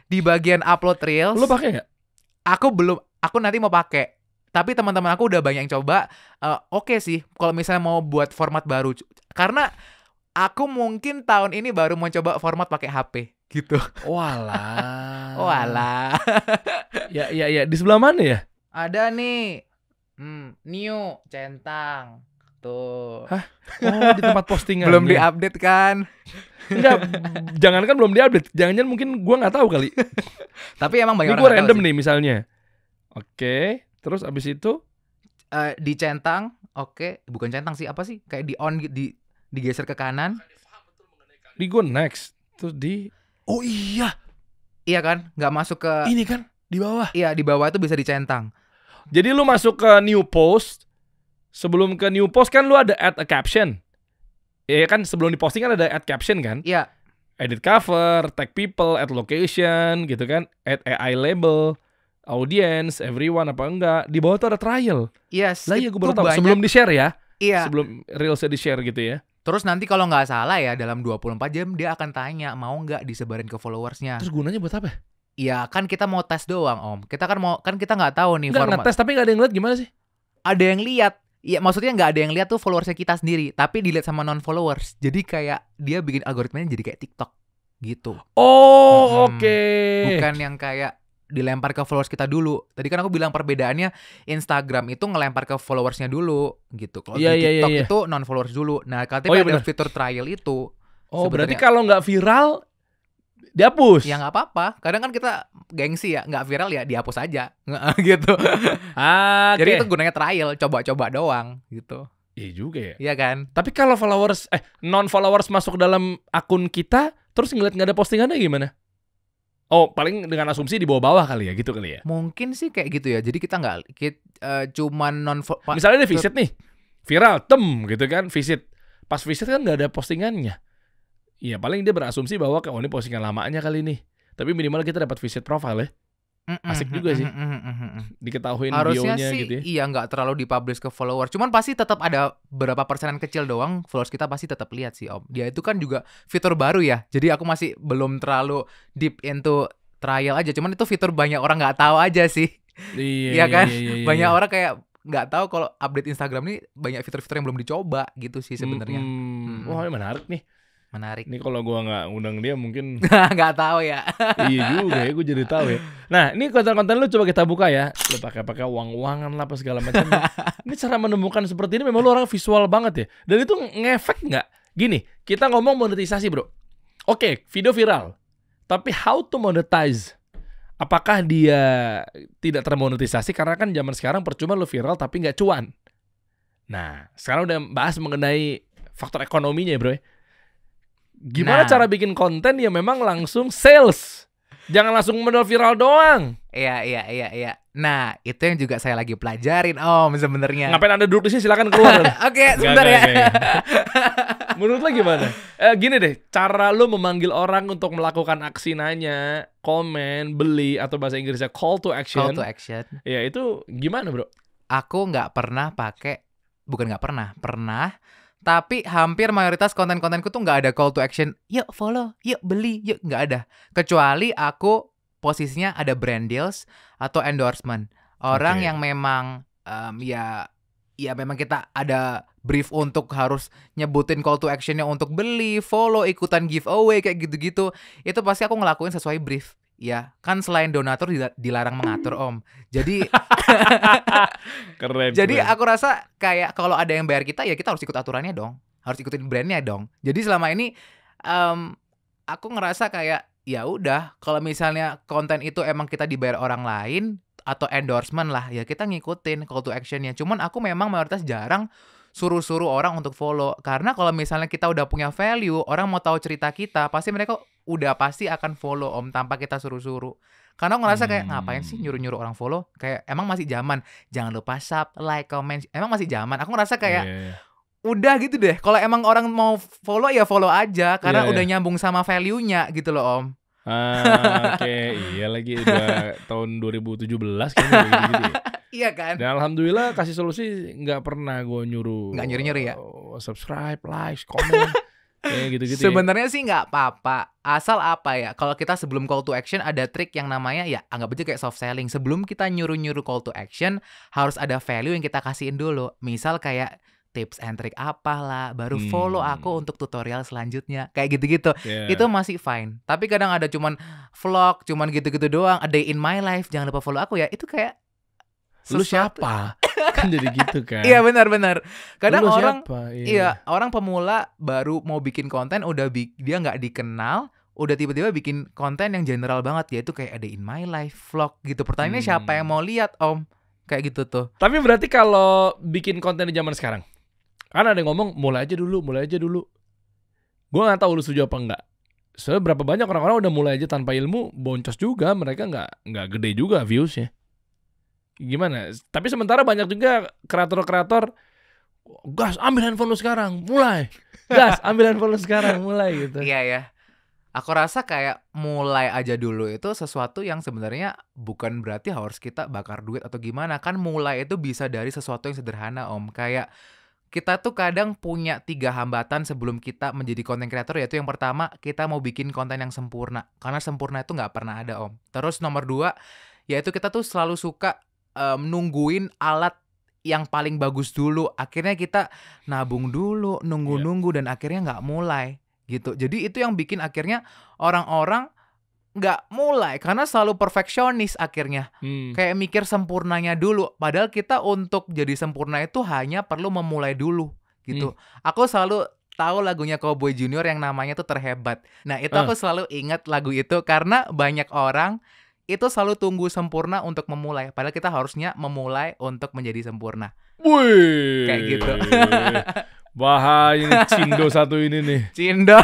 di bagian upload reels. Lu pakai nggak? Aku belum, aku nanti mau pakai. Tapi teman-teman aku udah banyak yang coba. Oke sih, kalau misalnya mau buat format baru. Karena aku mungkin tahun ini baru mau coba format pakai HP gitu. Walah. Walah. Ya, di sebelah mana ya? Ada nih. New centang. Tuh. Oh, di tempat postingan. Belum diupdate kan? Enggak, jangankan belum diupdate, jangan-jangan mungkin gua nggak tahu kali. Tapi emang banyak Ini orang gua nggak tahu random sih. nih misalnya. Oke, terus abis itu Di centang, oke, bukan centang sih, apa sih? Kayak di on digeser ke kanan. di go next, terus di oh iya, Iya kan? Nggak masuk ke ini kan di bawah. Iya, di bawah itu bisa dicentang. Jadi lu masuk ke new post, sebelum ke new post kan lu ada add a caption. Iya kan, sebelum diposting kan ada add caption kan? Iya. Edit cover, tag people, add location gitu kan, add AI label, audience, everyone apa enggak. Di bawah tuh ada trial. Yes. Lah iya gue baru itu tahu. banyak. Sebelum di-share ya. Iya. Sebelum reelsnya di-share gitu ya. Terus nanti kalau nggak salah ya dalam 24 jam dia akan tanya mau nggak disebarin ke followersnya. Terus gunanya buat apa? Iya kan kita mau tes doang Om. Kita nggak tahu nih Enggak format. ngetes tapi nggak ada yang lihat gimana sih? Ada yang lihat. Iya maksudnya nggak ada yang lihat tuh followersnya kita sendiri, tapi dilihat sama non followers. Jadi kayak dia bikin algoritmanya jadi kayak TikTok gitu. Oh, oke. Bukan yang kayak dilempar ke followers kita dulu. Tadi kan aku bilang perbedaannya Instagram itu ngelempar ke followersnya dulu gitu. Kalau Iya, di iya, TikTok iya. itu non followers dulu. Nah, kalau Oh, iya ada benar. fitur trial itu. Oh, berarti sebenarnya- kalau nggak viral dihapus. Ya nggak apa-apa. Kadang kan kita gengsi ya, nggak viral ya dihapus aja, gitu. Ah, Jadi oke. itu gunanya trial, coba-coba doang gitu. Iya juga ya. Iya kan? Tapi kalau non followers masuk dalam akun kita, terus ngeliat nggak ada postingannya gimana? Oh, paling dengan asumsi di bawah-bawah kali ya, gitu kali ya. Mungkin sih kayak gitu ya. Jadi kita nggak cuman non Misalnya dia visit nih, viral, gitu kan, visit. Pas visit kan nggak ada postingannya. Iya, paling dia berasumsi bahwa oh ini postingan lamanya kali nih. Tapi minimal kita dapat visit profile ya. Asik juga sih. Diketahuin Harusnya bionya sih gitu ya. iya nggak terlalu dipublish ke follower. Cuman pasti tetap ada berapa persenan kecil doang followers kita pasti tetap lihat sih Om. Dia itu kan juga fitur baru ya. Jadi aku masih belum terlalu deep into trial aja. Cuman itu fitur banyak orang nggak tahu aja sih. Iya, Iya kan? iya. Banyak orang kayak nggak tahu kalau update Instagram nih banyak fitur-fitur yang belum dicoba gitu sih sebenarnya. Wah, ini menarik nih. Menarik. Ini kalau gua nggak undang dia mungkin Nggak tahu ya. iya juga ya, gue jadi tahu ya. Nah, ini konten-konten lu coba kita buka ya. Lu pakai uang-uangan lah apa segala macam. Ini cara menemukan seperti ini memang lu orang visual banget ya. Dan itu ngefek nggak? Gini, kita ngomong monetisasi bro. Oke, video viral. Tapi how to monetize? Apakah dia tidak termonetisasi? Karena kan zaman sekarang percuma lu viral tapi nggak cuan. Nah, sekarang udah bahas mengenai faktor ekonominya ya bro ya. Gimana Nah. cara bikin konten yang memang langsung sales? Jangan langsung modal viral doang. Iya. Nah, itu yang juga saya lagi pelajarin Om sebenarnya. Ngapain Anda duduk di sini, silakan keluar. Oke, sebentar ya. Menurut lo gimana? Gini deh, cara lo memanggil orang untuk melakukan aksi nanya, komen, beli, atau bahasa Inggrisnya call to action. Call to action. Ya itu gimana bro? Aku nggak pernah pakai, bukan nggak pernah. Tapi hampir mayoritas konten-kontenku tuh nggak ada call to action. Yuk follow, yuk beli, yuk nggak ada. Kecuali aku posisinya ada brand deals atau endorsement. Orang Oke. yang memang ya memang kita ada brief untuk harus nyebutin call to actionnya untuk beli, follow, ikutan giveaway kayak gitu-gitu. Itu pasti aku ngelakuin sesuai brief. Ya, kan selain donatur dilarang mengatur Om. Jadi Keren. Jadi keren. aku rasa kayak kalau ada yang bayar kita ya kita harus ikut aturannya dong. Harus ikutin brandnya dong. Jadi selama ini aku ngerasa kayak ya udah kalau misalnya konten itu emang kita dibayar orang lain, atau endorsement lah, ya kita ngikutin call to action-nya. Cuman aku memang mayoritas jarang suruh-suruh orang untuk follow. Karena kalau misalnya kita udah punya value, orang mau tahu cerita kita, pasti mereka pasti akan follow Om tanpa kita suruh-suruh. Karena aku ngerasa kayak ngapain sih nyuruh-nyuruh orang follow? Kayak emang masih zaman. Jangan lupa sub, like, comment. Emang masih zaman. Aku ngerasa kayak udah gitu deh. Kalau emang orang mau follow ya follow aja karena udah nyambung sama value-nya gitu loh Om. Oke. Iya lagi udah tahun 2017 kayaknya gitu ya. Iya kan? Dan alhamdulillah kasih solusi nggak pernah gue nyuruh. Nggak nyuruh-nyuruh ya? Subscribe, like, comment. Kayak gitu-gitu. Sebenarnya sih nggak apa-apa. Asal apa ya? Kalau kita sebelum call to action ada trik yang namanya ya anggap aja kayak soft selling. Sebelum kita nyuruh-nyuruh call to action harus ada value yang kita kasihin dulu. Misal kayak tips and trick apalah, baru follow aku untuk tutorial selanjutnya. Kayak gitu-gitu. Itu masih fine. Tapi kadang ada cuman vlog, cuman gitu-gitu doang. A day in my life, jangan lupa follow aku ya. Itu kayak lu siapa? Kan jadi gitu kan. Iya benar-benar. Kadang lu orang siapa? iya, orang pemula baru mau bikin konten udah dia nggak dikenal, udah tiba-tiba bikin konten yang general banget, yaitu kayak ada in my life vlog gitu. Pertanyaannya siapa yang mau lihat Om? Kayak gitu tuh. Tapi berarti kalau bikin konten di zaman sekarang, kan ada yang ngomong mulai aja dulu. Gue nggak tahu lu setuju apa enggak. Seberapa banyak orang-orang udah mulai aja tanpa ilmu, boncos juga, mereka nggak gede juga viewsnya. Gimana? Tapi sementara banyak juga kreator-kreator, gas ambil handphone lu sekarang, mulai. Gas ambil handphone lu sekarang, mulai gitu. Iya ya. Aku rasa kayak mulai aja dulu itu sesuatu yang sebenarnya bukan berarti harus kita bakar duit atau gimana. Kan mulai itu bisa dari sesuatu yang sederhana Om. Kayak kita tuh kadang punya 3 hambatan sebelum kita menjadi content creator, yaitu yang pertama kita mau bikin konten yang sempurna. Karena sempurna itu nggak pernah ada Om. Terus nomor 2, yaitu kita tuh selalu suka nungguin alat yang paling bagus dulu. Akhirnya kita nabung dulu, nunggu-nunggu dan akhirnya nggak mulai gitu. Jadi itu yang bikin akhirnya orang-orang nggak mulai karena selalu perfeksionis akhirnya. Kayak mikir sempurnanya dulu. Padahal kita untuk jadi sempurna itu hanya perlu memulai dulu gitu. Aku selalu tahu lagunya Cowboy Junior yang namanya tuh Terhebat. Nah itu aku selalu ingat lagu itu karena banyak orang itu selalu tunggu sempurna untuk memulai. Padahal kita harusnya memulai untuk menjadi sempurna. Wih. Kayak gitu. Bahaya ini Cindo satu ini nih. Cindo.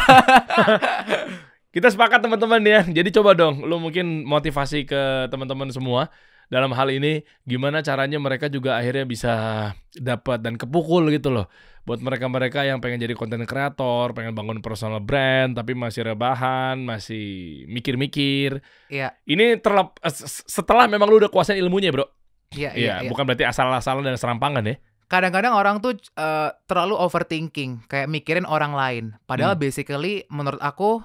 Kita sepakat teman-teman ya. Jadi coba dong lu mungkin motivasi ke teman-teman semua dalam hal ini, gimana caranya mereka juga akhirnya bisa dapat dan kepukul gitu loh. Buat mereka-mereka yang pengen jadi content creator, pengen bangun personal brand tapi masih rebahan, masih mikir-mikir. Iya. Ini setelah memang lu udah kuasain ilmunya, Bro. Iya. Bukan berarti asal-asalan dan serampangan ya. Kadang-kadang orang tuh terlalu overthinking, kayak mikirin orang lain. Padahal basically menurut aku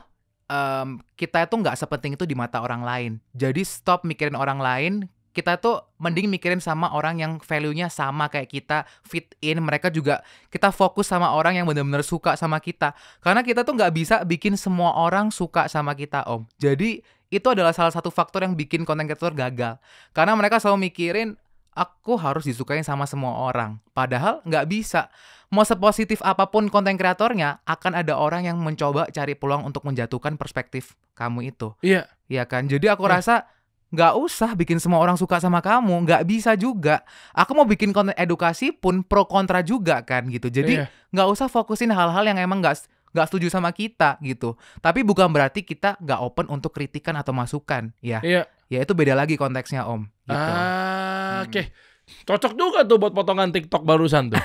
kita itu nggak sepenting itu di mata orang lain. Jadi stop mikirin orang lain. Kita tuh mending mikirin sama orang yang value-nya sama kayak kita, fit in. Mereka juga, kita fokus sama orang yang benar-benar suka sama kita. Karena kita tuh nggak bisa bikin semua orang suka sama kita Om. Jadi itu adalah salah satu faktor yang bikin content creator gagal. Karena mereka selalu mikirin, aku harus disukain sama semua orang. Padahal nggak bisa. Mau sepositif apapun konten kreatornya, akan ada orang yang mencoba cari peluang untuk menjatuhkan perspektif kamu itu. Iya. Iya kan? Jadi aku rasa nggak usah bikin semua orang suka sama kamu. Nggak bisa juga. Aku mau bikin konten edukasi pun pro kontra juga kan gitu. Jadi nggak usah fokusin hal-hal yang emang nggak setuju sama kita gitu. Tapi bukan berarti kita nggak open untuk kritikan atau masukan. Ya itu beda lagi konteksnya Om gitu. Oke. Cocok juga tuh buat potongan TikTok barusan tuh.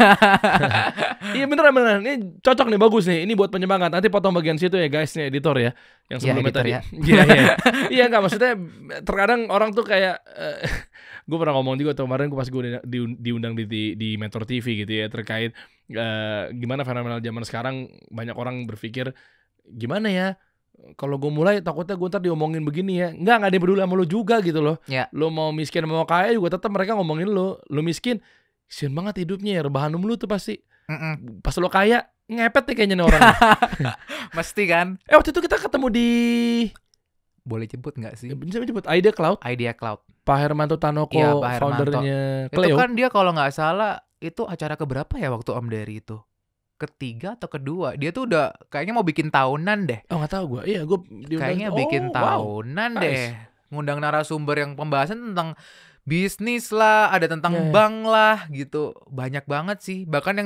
Iya beneran. Ini cocok nih, bagus nih. Ini buat penyemangat. Nanti potong bagian situ ya guys, nih editor ya. Yang sebelumnya tadi. Iya enggak, maksudnya terkadang orang tuh kayak gue pernah ngomong juga tuh kemarin pas gue diundang di Metro TV gitu ya, terkait gimana fenomenal zaman sekarang. Banyak orang berpikir gimana ya, kalau gue mulai takutnya gue ntar diomongin begini ya. Nggak ada yang peduli sama lo juga gitu loh. Lo mau miskin mau kaya juga tetap mereka ngomongin lo. Lo miskin, kasian banget hidupnya ya, rebahan lu tuh pasti. Pas lo kaya, ngepet nih kayaknya nih orang. Mesti kan. Waktu itu kita ketemu di, boleh jemput nggak sih? Bisa jemput Idea Cloud. Pak Hermanto Tanoko, foundernya Cleo. Itu kan dia kalau nggak salah itu acara keberapa ya waktu Om Dery itu? Ketiga atau kedua. Dia tuh udah kayaknya mau bikin tahunan deh. Oh nggak tahu gue. Iya gue kayaknya bikin tahunan deh. Ngundang narasumber yang pembahasan tentang bisnis lah, ada tentang Ya, ya. bank lah gitu. Banyak banget sih. Bahkan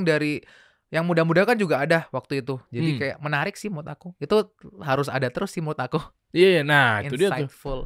yang muda-muda kan juga ada waktu itu. Jadi Hmm. kayak menarik sih menurut aku. Itu harus ada terus sih menurut aku. Iya, nah itu dia tuh. Insightful.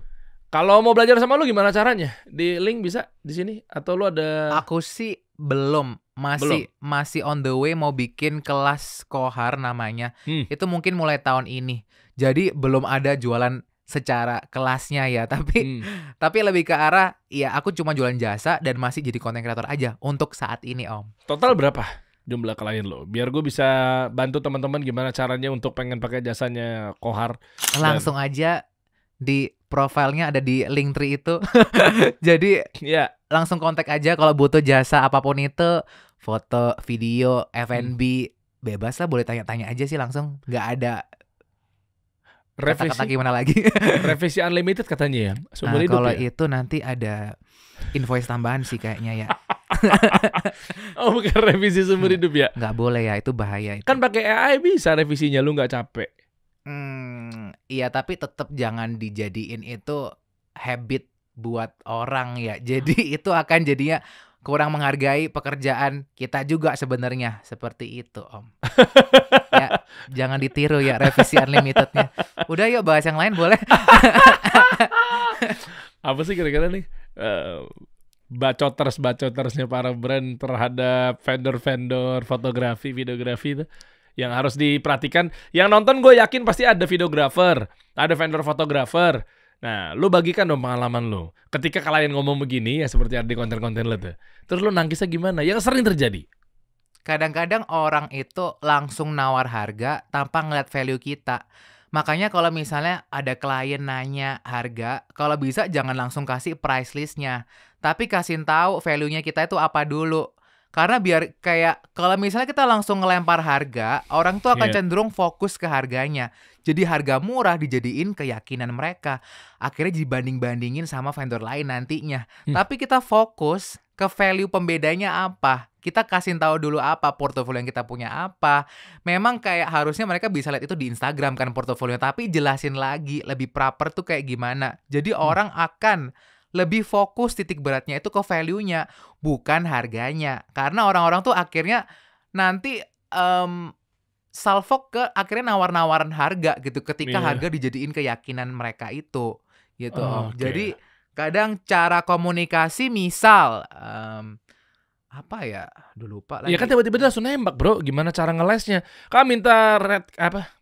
Kalau mau belajar sama lu gimana caranya? Di link bisa di sini atau lu ada Aku sih belum, belum? masih on the way mau bikin kelas Kohar namanya. Hmm. Itu mungkin mulai tahun ini. Jadi belum ada jualan secara kelasnya ya, Hmm. tapi lebih ke arah ya aku cuma jualan jasa dan masih jadi content creator aja untuk saat ini, Om. Total berapa jumlah klien lo? Biar gue bisa bantu teman-teman gimana caranya untuk pengen pakai jasanya Kohar. Langsung aja di profilnya ada di Linktree itu. Jadi Ya. langsung kontak aja kalau butuh jasa apapun itu, foto, video, F&B, bebas lah, boleh tanya-tanya aja sih langsung. Nggak ada kata-kata Revisi, gimana lagi. revisi unlimited katanya ya. Seumur Nah, hidup kalau ya. itu nanti ada invoice tambahan sih kayaknya ya. Oh, bukan revisi seumur hidup ya. Nggak boleh ya, itu bahaya itu. Kan pakai AI bisa revisinya, lu nggak capek. Iya, tapi tetap jangan dijadiin itu habit buat orang ya. Jadi itu akan jadinya kurang menghargai pekerjaan kita juga sebenarnya, seperti itu, Om. Ya, jangan ditiru ya revisi unlimitednya. Udah yuk bahas yang lain boleh. Apa sih kira-kira nih bacotersnya para brand terhadap vendor-vendor fotografi, videografi itu yang harus diperhatikan. Yang nonton gue yakin pasti ada videografer, ada vendor fotografer. Nah, lu bagikan dong pengalaman lu. Ketika kalian ngomong begini ya seperti ada di konten-konten lu tuh. Terus lu nangisnya gimana? Yang sering terjadi. Kadang-kadang orang itu langsung nawar harga tanpa ngeliat value kita. Makanya kalau misalnya ada klien nanya harga, kalau bisa jangan langsung kasih price listnya, tapi kasihin tahu value-nya kita itu apa dulu. Karena biar kayak kalau misalnya kita langsung ngelempar harga, orang tuh akan Iya. cenderung fokus ke harganya. Jadi harga murah dijadiin keyakinan mereka. Akhirnya dibanding-bandingin sama vendor lain nantinya. Tapi kita fokus ke value pembedanya apa. Kita kasih tahu dulu apa portofolio yang kita punya apa. Memang kayak harusnya mereka bisa lihat itu di Instagram kan portofolio, tapi jelasin lagi lebih proper tuh kayak gimana. Jadi orang akan lebih fokus titik beratnya itu ke value-nya, bukan harganya. Karena orang-orang tuh akhirnya nanti salfok ke akhirnya nawar-nawaran harga gitu ketika Iya. harga dijadiin keyakinan mereka itu gitu, Om. Oke. Jadi kadang cara komunikasi misal apa ya? Aduh lupa Ya lagi. kan tiba-tiba dia langsung nembak, Bro. Gimana cara ngelesnya? Kan minta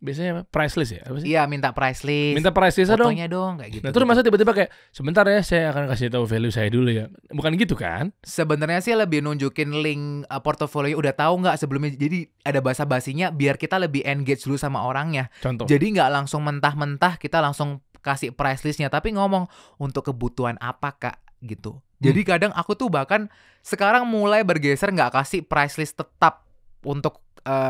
biasanya apa? Price list ya? Apa sih? Iya, minta price list. Minta price list dong. Fotonya dong kayak gitu. Nah, terus masa tiba-tiba kayak sebentar ya, saya akan kasih tahu value saya dulu ya. Bukan gitu kan? Sebenarnya sih lebih nunjukin link portofolio udah tahu nggak sebelumnya. Jadi ada basa-basinya biar kita lebih engage dulu sama orangnya. Contoh. Jadi nggak langsung mentah-mentah kita langsung kasih price listnya, tapi ngomong untuk kebutuhan apa Kak gitu. Jadi kadang aku tuh bahkan sekarang mulai bergeser nggak kasih price list tetap untuk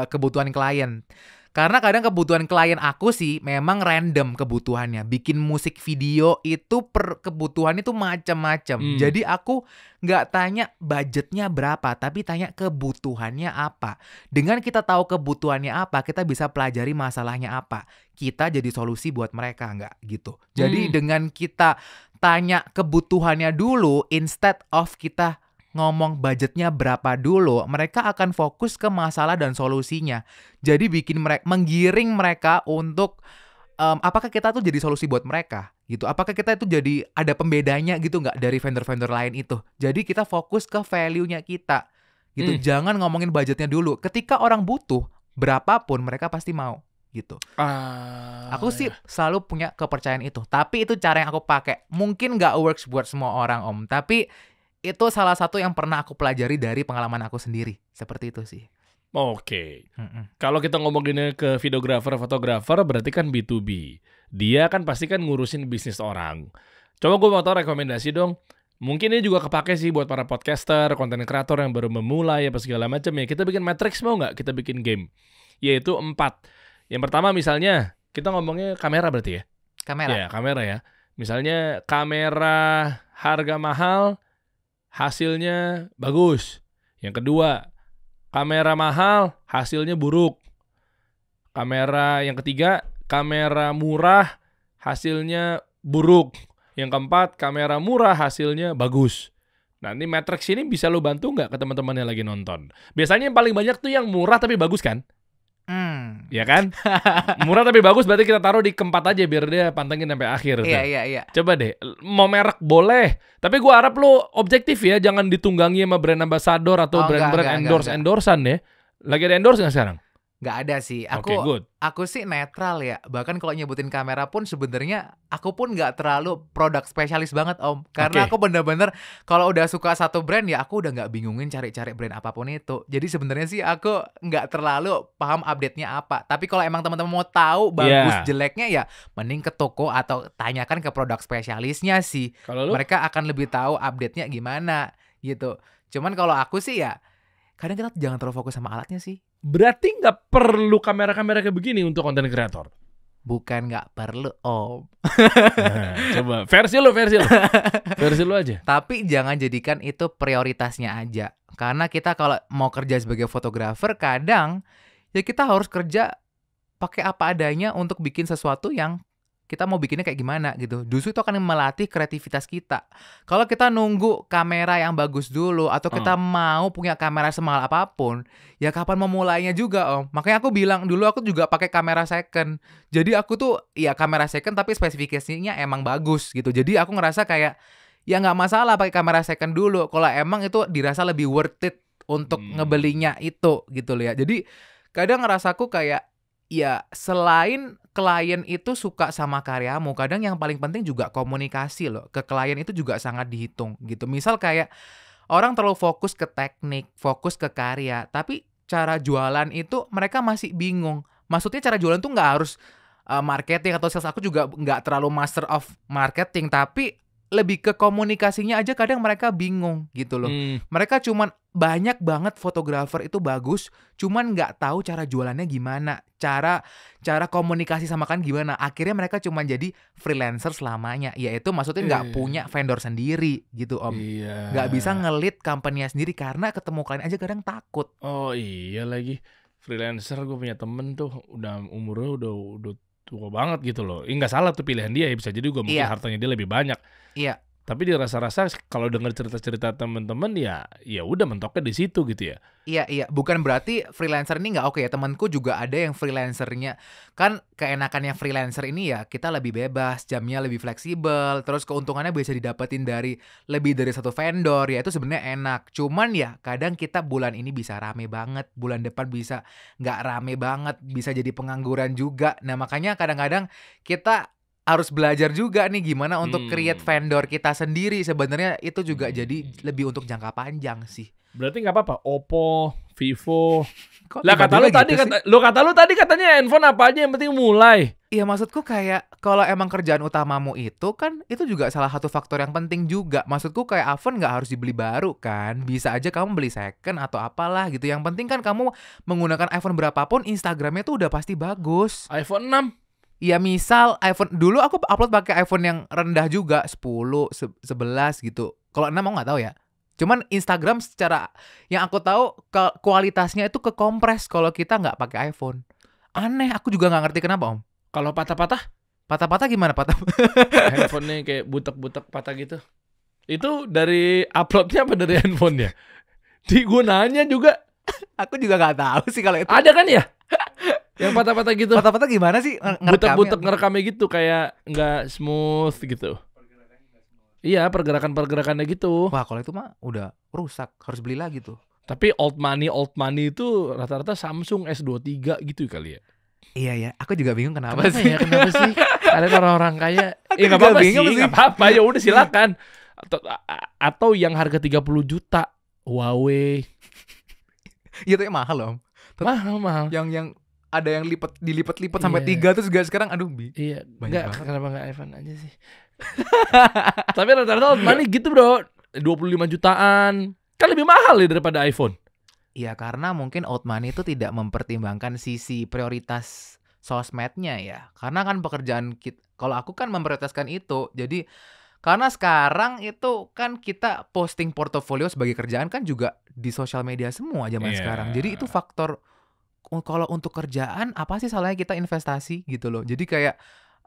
kebutuhan klien. Karena kadang kebutuhan klien aku sih memang random kebutuhannya. Bikin musik video itu per kebutuhan itu macam-macam. Jadi aku nggak tanya budgetnya berapa, tapi tanya kebutuhannya apa. Dengan kita tahu kebutuhannya apa, kita bisa pelajari masalahnya apa. Kita jadi solusi buat mereka nggak gitu. Jadi dengan kita tanya kebutuhannya dulu, instead of kita ngomong budgetnya berapa dulu, mereka akan fokus ke masalah dan solusinya. Jadi bikin mereka menggiring mereka untuk apakah kita tuh jadi solusi buat mereka gitu. Apakah kita itu jadi ada pembedanya gitu nggak dari vendor-vendor lain itu. Jadi kita fokus ke value-nya kita gitu. Jangan ngomongin budgetnya dulu. Ketika orang butuh berapapun mereka pasti mau gitu. Aku sih selalu punya kepercayaan itu. Tapi itu cara yang aku pakai. Mungkin nggak works buat semua orang, Om. Tapi itu salah satu yang pernah aku pelajari dari pengalaman aku sendiri. Seperti itu sih. Oke. Kalau kita ngomonginnya ke videografer, fotografer, berarti kan B2B. Dia kan pasti kan ngurusin bisnis orang. Coba gue mau tahu rekomendasi dong. Mungkin ini juga kepake sih buat para podcaster, konten kreator yang baru memulai apa segala macam ya. Kita bikin matrix mau nggak? Kita bikin game. Yaitu 4. Yang pertama misalnya, kita ngomongnya kamera berarti ya? Kamera. Ya, kamera ya. Misalnya kamera harga mahal, hasilnya bagus. Yang kedua, kamera mahal, hasilnya buruk. Kamera yang ketiga, kamera murah, hasilnya buruk. Yang keempat, kamera murah hasilnya bagus. Nah, ini Matrix ini bisa lo bantu nggak ke teman-teman yang lagi nonton? Biasanya yang paling banyak tuh yang murah tapi bagus kan? Ya kan? Murah tapi bagus berarti kita taruh di keempat aja biar dia pantengin sampai akhir. Iya. Coba deh, mau merek boleh, tapi gua harap lo objektif ya, jangan ditunggangi sama brand ambassador atau brand-brand endorse-endorsean ya. Lagi ada endorse nggak sekarang? Nggak ada sih. Aku sih netral ya. Bahkan kalau nyebutin kamera pun sebenarnya aku pun nggak terlalu produk spesialis banget Om. Karena aku bener-bener kalau udah suka satu brand ya aku udah nggak bingungin cari-cari brand apapun itu. Jadi sebenarnya sih aku nggak terlalu paham update-nya apa. Tapi kalau emang teman-teman mau tahu bagus jeleknya ya mending ke toko atau tanyakan ke produk spesialisnya sih. Kalau lu? Mereka akan lebih tahu update-nya gimana gitu. Cuman kalau aku sih ya kadang kita jangan terlalu fokus sama alatnya sih. Berarti nggak perlu kamera-kamera kayak begini untuk konten kreator? Bukan nggak perlu Om. Nah, coba versi lu aja. Tapi jangan jadikan itu prioritasnya aja. Karena kita kalau mau kerja sebagai fotografer kadang ya kita harus kerja pakai apa adanya untuk bikin sesuatu yang kita mau bikinnya kayak gimana gitu. Justru itu akan melatih kreativitas kita. Kalau kita nunggu kamera yang bagus dulu atau kita mau punya kamera semahal apapun, ya kapan memulainya juga Om. Makanya aku bilang dulu aku juga pakai kamera second. Jadi aku tuh ya kamera second tapi spesifikasinya emang bagus gitu. Jadi aku ngerasa kayak ya nggak masalah pakai kamera second dulu. Kalau emang itu dirasa lebih worth it untuk ngebelinya itu gitu loh ya. Jadi kadang ngerasaku kayak ya selain klien itu suka sama karyamu, kadang yang paling penting juga komunikasi loh. Ke klien itu juga sangat dihitung gitu. Misal kayak orang terlalu fokus ke teknik, fokus ke karya, tapi cara jualan itu mereka masih bingung. Maksudnya cara jualan tuh nggak harus marketing atau sales. Aku juga nggak terlalu master of marketing, tapi lebih ke komunikasinya aja kadang mereka bingung gitu loh. Mereka cuman banyak banget fotografer itu bagus, cuman nggak tahu cara jualannya gimana, cara komunikasi sama kan gimana. Akhirnya mereka cuman jadi freelancer selamanya. Yaitu maksudnya nggak punya vendor sendiri gitu Om. Nggak bisa ngelit company-nya sendiri karena ketemu klien aja kadang takut. Oh iya lagi, freelancer gue punya temen tuh udah umurnya udah tua banget gitu loh. Nggak salah tuh pilihan dia ya, bisa jadi juga mungkin hartanya dia lebih banyak. Iya. Tapi dia rasa-rasa kalau dengar cerita-cerita teman-teman ya udah mentoknya di situ gitu ya. Iya. Bukan berarti freelancer ini nggak oke ya. Temanku juga ada yang freelancernya. Kan keenakannya freelancer ini ya kita lebih bebas, jamnya lebih fleksibel, terus keuntungannya bisa didapetin dari lebih dari satu vendor, ya itu sebenarnya enak. Cuman ya kadang kita bulan ini bisa rame banget, bulan depan bisa nggak rame banget, bisa jadi pengangguran juga. Nah makanya kadang-kadang kita harus belajar juga nih gimana untuk create vendor kita sendiri. Sebenarnya itu juga jadi lebih untuk jangka panjang sih. Berarti nggak apa-apa Oppo, Vivo. Lah kata lu tadi katanya handphone apa aja yang penting mulai. Iya maksudku kayak kalau emang kerjaan utamamu itu kan itu juga salah satu faktor yang penting juga. Maksudku kayak iPhone nggak harus dibeli baru kan. Bisa aja kamu beli second atau apalah gitu. Yang penting kan kamu menggunakan iPhone berapapun Instagramnya tuh udah pasti bagus. iPhone 6. Ya misal iPhone, dulu aku upload pakai iPhone yang rendah juga 10, 11 gitu. Kalau 6 aku nggak tahu ya. Cuman Instagram secara yang aku tahu kualitasnya itu kekompres kalau kita nggak pakai iPhone. Aneh, aku juga nggak ngerti kenapa Om. Kalau patah-patah? Patah-patah gimana patah? Handphonenya kayak butek-butek patah gitu. Itu dari uploadnya apa dari handphonenya? Digunanya juga. Aku juga nggak tahu sih kalau itu. Ada kan ya? Yang patah-patah gitu. Patah-patah gimana sih? Butek-butek ngerekamnya gitu kayak nggak smooth gitu. Iya, pergerakannya gitu. Wah, kalau itu mah udah rusak, harus beli lagi tuh. Tapi old money itu rata-rata Samsung S23 gitu kali ya. Iya ya, aku juga bingung kenapa sih? Kenapa sih? Ada orang-orang kaya. Nggak apa-apa sih, nggak apa-apa. Ya udah silakan. Atau yang harga 30 juta Huawei. Iya tuh mahal loh. Mahal. Yang ada yang dilipat-lipat sampai 3 terus juga sekarang aduh iya banyak banget. Kenapa nggak iPhone aja sih? Tapi rata-rata money gitu bro, 25 jutaan kan lebih mahal ya daripada iPhone. Iya karena mungkin old money itu tidak mempertimbangkan sisi prioritas sosmednya ya. Karena kan pekerjaan kita, kalau aku kan memprioritaskan itu. Jadi karena sekarang itu kan kita posting portofolio sebagai kerjaan kan juga di sosial media semua zaman sekarang. Jadi itu faktor. Kalau untuk kerjaan apa sih salahnya kita investasi gitu loh. Jadi kayak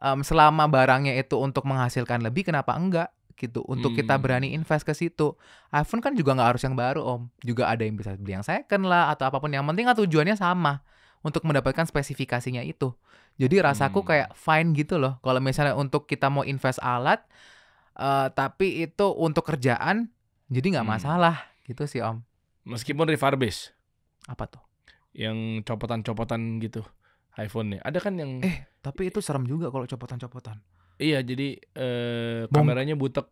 selama barangnya itu untuk menghasilkan lebih, kenapa enggak gitu, untuk kita berani invest ke situ. iPhone kan juga nggak harus yang baru Om, juga ada yang bisa beli yang second lah atau apapun, yang penting kan tujuannya sama, untuk mendapatkan spesifikasinya itu. Jadi rasaku kayak fine gitu loh kalau misalnya untuk kita mau invest alat, tapi itu untuk kerjaan, jadi nggak masalah gitu sih Om. Meskipun refurbish. Apa tuh? Yang copotan-copotan gitu iPhone-nya. Ada kan yang Tapi itu serem juga kalau copotan-copotan. Iya, jadi kameranya butek.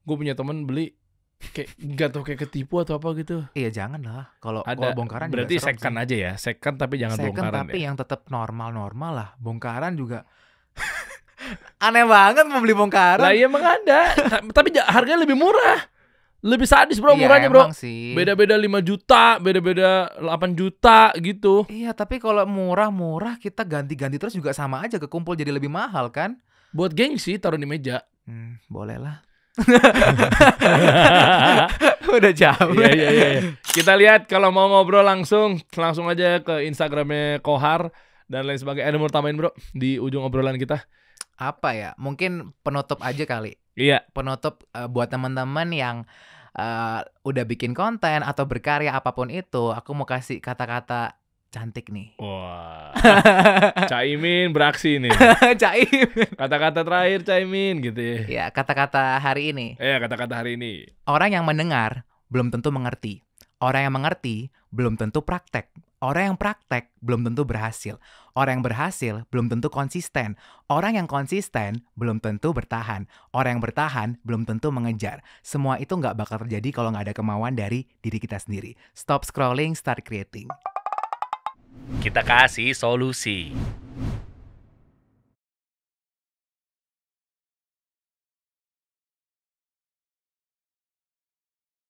Gue punya temen beli kayak nggak tahu kayak ketipu atau apa gitu. Iya jangan lah. Kalau Ada bongkaran berarti juga serem second sih. aja ya. Second tapi jangan Second bongkaran tapi ya. yang tetap normal-normal lah. Bongkaran juga aneh banget mau beli bongkaran. Lah iya emang ada. Tapi harganya lebih murah. Lebih sadis bro, Iya, murahnya bro. emang sih. Beda-beda 5 juta, beda-beda 8 juta gitu. Iya, tapi kalau murah-murah kita ganti-ganti terus juga sama aja, kekumpul jadi lebih mahal kan? Buat gengsi taruh di meja. Boleh lah. Udah jauh. Iya. Kita lihat kalau mau ngobrol langsung aja ke Instagramnya Kohar dan lain sebagainya. Ada mau tambahin bro di ujung obrolan kita? Apa ya? Mungkin penutup aja kali. Iya. Penutup buat teman-teman yang udah bikin konten atau berkarya apapun itu, aku mau kasih kata-kata cantik nih. Wah. Caimin beraksi nih. Caimin. Kata-kata terakhir Caimin gitu ya. Ya, kata-kata hari ini. Kata-kata hari ini. Orang yang mendengar belum tentu mengerti. Orang yang mengerti belum tentu praktek. Orang yang praktek belum tentu berhasil. Orang yang berhasil belum tentu konsisten. Orang yang konsisten belum tentu bertahan. Orang yang bertahan belum tentu mengejar. Semua itu nggak bakal terjadi kalau nggak ada kemauan dari diri kita sendiri. Stop scrolling, start creating. Kita kasih solusi.